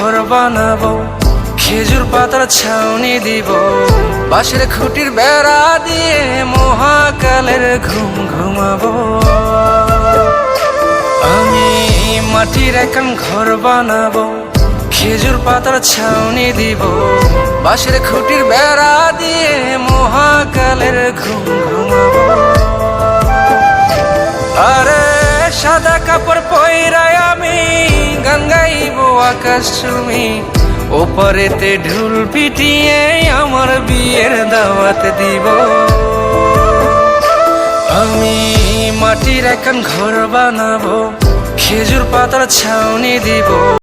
ঘর বানাবো, খেজুর পাতার ছাউনি দিব, বাঁশের খুঁটির বেড়া দিয়ে মহাকালের ঘুম ঘুমাবো। আমি মাটির একখান ঘর বানাবো, খেজুর পাতার ছাউনি দিব, বাঁশের খুঁটির বেড়া দিয়ে মহাকালের ঘুম ঘুমাবো। আরে সাদা কাপড় পইরায় আমি গান গাইবো আকাশ চুমি, ওপারেতে ঢোল পিটিয়ে আমার বিয়ের দাওয়াত দিব। আমি মাটির একখান ঘর বানাবো, খেজুর পাতার ছাউনি দিব।